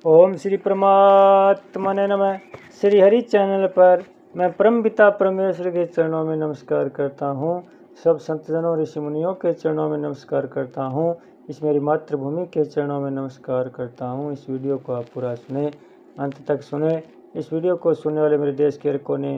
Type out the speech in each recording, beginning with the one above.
ओम श्री परमात्मा ने नमः। श्री हरि चैनल पर मैं परम पिता परमेश्वर के चरणों में नमस्कार करता हूँ। सब संतजनों ऋषि मुनियों के चरणों में नमस्कार करता हूँ। इस मेरी मातृभूमि के चरणों में नमस्कार करता हूँ। इस वीडियो को आप पूरा सुने, अंत तक सुने। इस वीडियो को सुनने वाले मेरे देश के हर कोने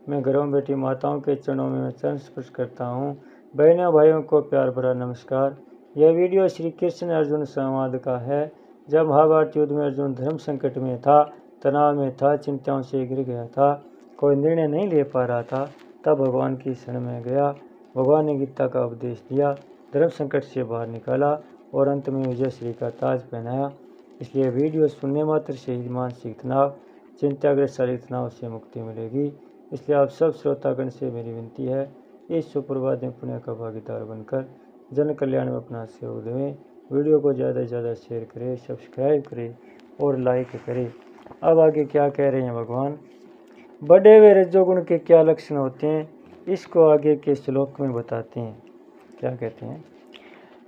में घरों में बैठी माताओं के चरणों में मैं चरण स्पर्श करता हूँ। बहनों भाइयों को प्यार भरा नमस्कार। यह वीडियो श्री कृष्ण अर्जुन संवाद का है। जब महाभारत युद्ध में अर्जुन धर्म संकट में था, तनाव में था, चिंताओं से गिर गया था, कोई निर्णय नहीं ले पा रहा था, तब भगवान की शरण में गया। भगवान ने गीता का उपदेश दिया, धर्म संकट से बाहर निकाला और अंत में विजय श्री का ताज पहनाया। इसलिए वीडियो सुनने मात्र से ही मानसिक तनाव, चिंताग्रस्त शारीरिक तनाव से मुक्ति मिलेगी। इसलिए आप सब श्रोतागण से मेरी विनती है, इस सुप्रभात में पुण्य का भागीदार बनकर जन कल्याण में अपना सहयोग दें। वीडियो को ज़्यादा से ज़्यादा शेयर करें, सब्सक्राइब करें और लाइक करें। अब आगे क्या कह रहे हैं भगवान। बढ़े हुए रजोगुण के क्या लक्षण होते हैं, इसको आगे के श्लोक में बताते हैं। क्या कहते हैं?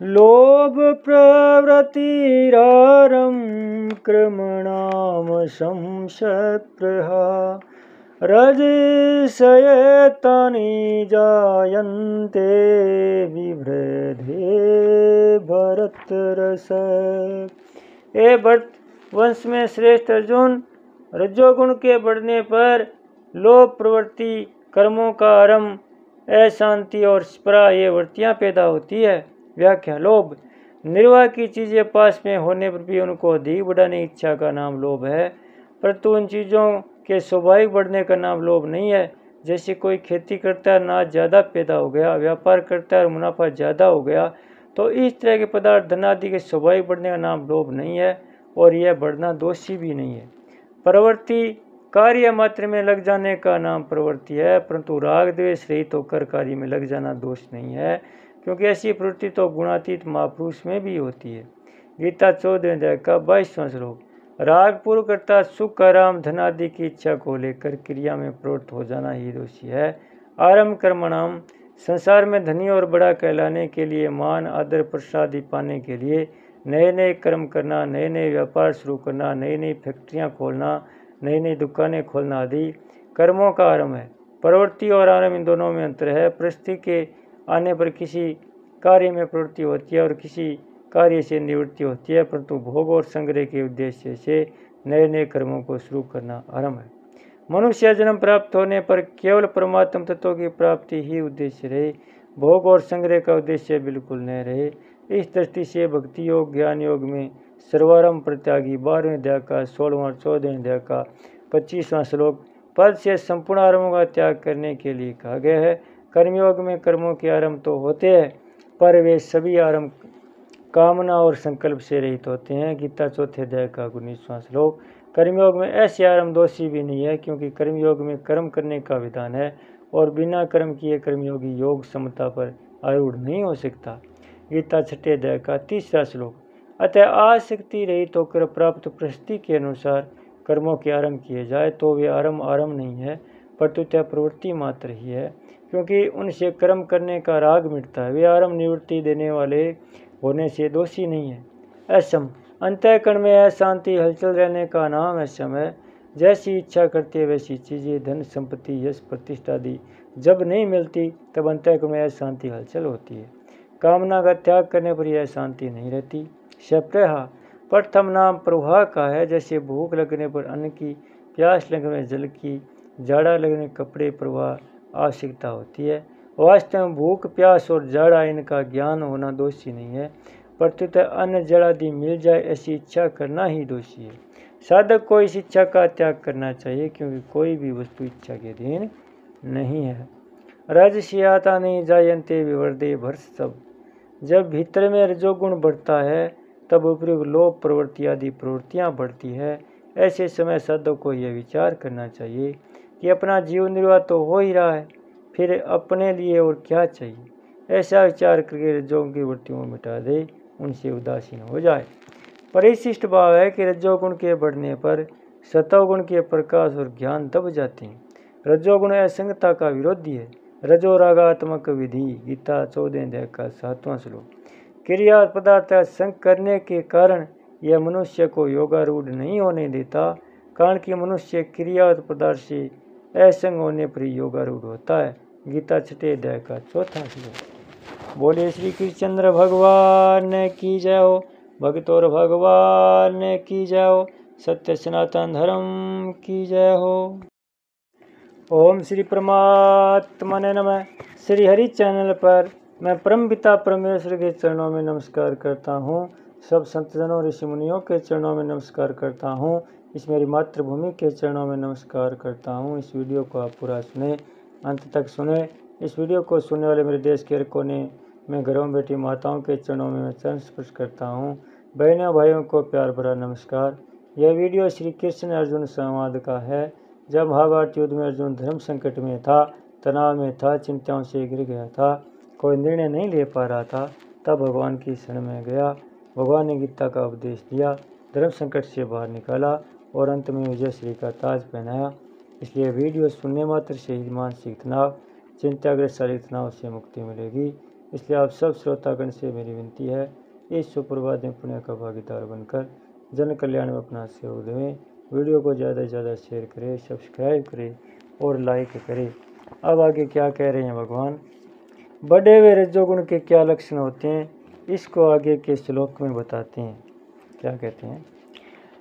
लोभ प्रवृत्तिरारम्भ क्रमणाम संशयप्रहा रजसयतानि जायन्ते विवृधे भरतरस। ए भरत वंश में श्रेष्ठ अर्जुन, रजोगुण के बढ़ने पर लोभ प्रवृत्ति, कर्मों का आरंभ, अशांति और स्पृहा ये वृत्तियाँ पैदा होती है। व्याख्या: लोभ निर्वाह की चीज़ें पास में होने पर भी उनको अधिक बढ़ाने की इच्छा का नाम लोभ है, परंतु उन चीज़ों के स्वाभाविक बढ़ने का नाम लोभ नहीं है। जैसे कोई खेती करता है, अनाज ज़्यादा पैदा हो गया, व्यापार करता है और मुनाफा ज़्यादा हो गया, तो इस तरह के पदार्थ धन आदि के स्वाभाविक बढ़ने का नाम लोभ नहीं है और यह बढ़ना दोषी भी नहीं है। प्रवृत्ति कार्य मात्र में लग जाने का नाम प्रवृत्ति है, परंतु राग द्वेष रहित होकर कार्य में लग जाना दोष नहीं है, क्योंकि ऐसी प्रवृत्ति तो गुणातीत महापुरुष में भी होती है। गीता 14वें अध्याय का 22वां श्लोक। राग पूर्व करता सुख, आराम, धन आदि की इच्छा को लेकर क्रिया में प्रवृत्त हो जाना ही दोषी है। आरंभ कर्मणाम संसार में धनी और बड़ा कहलाने के लिए, मान आदर प्रसाद पाने के लिए नए नए कर्म करना, नए नए व्यापार शुरू करना, नई नई फैक्ट्रियाँ खोलना, नई नई दुकानें खोलना आदि कर्मों का आरंभ है। प्रवृत्ति और आरंभ इन दोनों में अंतर है। परिस्थिति के आने पर किसी कार्य में प्रवृत्ति होती है और किसी कार्य से निवृत्ति होती है, परंतु भोग और संग्रह के उद्देश्य से नए नए कर्मों को शुरू करना आरंभ है। मनुष्य जन्म प्राप्त होने पर केवल परमात्म तत्व की प्राप्ति ही उद्देश्य रहे, भोग और संग्रह का उद्देश्य बिल्कुल न रहे। इस दृष्टि से भक्ति योग, ज्ञान योग में सर्वारंभ प्रत्यागी 12वें अध्याय का 16वां 14वें अध्याय का 25वां श्लोक पद से संपूर्ण आरंभों का त्याग करने के लिए कहा गया है। कर्मयोग में कर्मों के आरंभ तो होते हैं, पर वे सभी आरंभ कामना और संकल्प से रहित होते हैं। गीता 4थे अध्याय का 19वां श्लोक। कर्मयोग में ऐसे आरंभ दोषी भी नहीं है, क्योंकि कर्मयोग में कर्म करने का विधान है और बिना कर्म किए कर्मयोगी योग समता पर आरूढ़ नहीं हो सकता। गीता 6थे अध्याय का 30वां श्लोक। अतः आसक्ति रहित होकर प्राप्त परिस्थिति के अनुसार कर्मों के आरंभ किए जाए तो वे आरंभ नहीं है, प्रत्युत प्रवृत्ति मात्र ही है, क्योंकि उनसे कर्म करने का राग मिटता है। वे आरंभ निवृत्ति देने वाले होने से दोषी नहीं है। असम अंतःकरण में अशांति हलचल रहने का नाम असम है। जैसी इच्छा करती है वैसी चीज़ें, धन संपत्ति, यश प्रतिष्ठा आदि जब नहीं मिलती तब अंतःकरण में अशांति हलचल होती है। कामना का त्याग करने पर यह शांति नहीं रहती। शप्रहा प्रथम नाम प्रवाह का है। जैसे भूख लगने पर अन्न की, प्यास लगने में जल की, जाड़ा लगने कपड़े प्रवाह आवश्यकता होती है। वास्तव में भूख, प्यास और जाड़ा इनका ज्ञान होना दोषी नहीं है, प्रत्युत अन्न जल आदि मिल जाए ऐसी इच्छा करना ही दोषी है। साधक को इस इच्छा का त्याग करना चाहिए, क्योंकि कोई भी वस्तु इच्छा के अधीन नहीं है। रजस्याता नहीं जायन्ते विवर्धे भर्षभ। जब भीतर में रजोगुण बढ़ता है तब उपयुक्त लोभ प्रवृत्ति आदि प्रवृत्तियाँ बढ़ती है। ऐसे समय साधक को यह विचार करना चाहिए कि अपना जीवन निर्वाह तो हो ही रहा है, फिर अपने लिए और क्या चाहिए। ऐसा विचार करके रजोगुण की वृत्तियों को मिटा दे, उनसे उदासीन हो जाए। परिशिष्ट भाव है कि रजोगुण के बढ़ने पर सतोगुण के प्रकाश और ज्ञान दब जाते हैं। रजोगुण असंगता का विरोधी है। रजोरागात्मक विधि। गीता 14वें अध्याय का 7वां श्लोक। क्रिया पदार्थ संग करने के कारण यह मनुष्य को योगारूढ़ नहीं होने देता, कारण कि मनुष्य क्रिया पदार्थ से असंग होने पर ही योगारूढ़ होता है। गीता 6 अध्याय का 4था श्लोक। बोले श्री कृष्णचंद्र भगवान की जय हो। भक्त और भगवान की जय हो। सत्य सनातन धर्म की जय हो। ओम श्री परमात्मने नमः। श्री हरि चैनल पर मैं परम पिता परमेश्वर के चरणों में नमस्कार करता हूँ। सब संतजनों ऋषि मुनियों के चरणों में नमस्कार करता हूँ। इस मेरी मातृभूमि के चरणों में नमस्कार करता हूँ। इस वीडियो को आप पूरा सुने, अंत तक सुने। इस वीडियो को सुनने वाले मेरे देश के हर कोने में घरों में बैठी माताओं के चरणों में मैं चरण स्पर्श करता हूँ। बहनों भाइयों को प्यार भरा नमस्कार। यह वीडियो श्री कृष्ण अर्जुन संवाद का है। जब महाभारत युद्ध में अर्जुन धर्म संकट में था, तनाव में था, चिंताओं से गिर गया था, कोई निर्णय नहीं ले पा रहा था, तब भगवान की शरण में गया। भगवान ने गीता का उपदेश दिया, धर्म संकट से बाहर निकाला और अंत में विजय श्री का ताज पहनाया। इसलिए वीडियो सुनने मात्र से ही मानसिक तनाव, चिंताग्रस्त शारीरिक तनाव से मुक्ति मिलेगी। इसलिए आप सब श्रोतागण से मेरी विनती है, इस सुप्रभात में पुण्य का भागीदार बनकर जन कल्याण में अपना सहयोग दें। वीडियो को ज़्यादा से ज़्यादा शेयर करें, सब्सक्राइब करें और लाइक करें। अब आगे क्या कह रहे हैं भगवान। बढ़े हुए रजोगुण के क्या लक्षण होते हैं, इसको आगे के श्लोक में बताते हैं। क्या कहते हैं।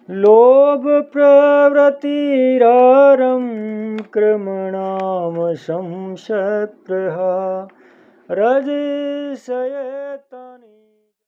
लोभ प्रवृत्तिरारम्भ क्रमणाम संशयप्रहा रजसयता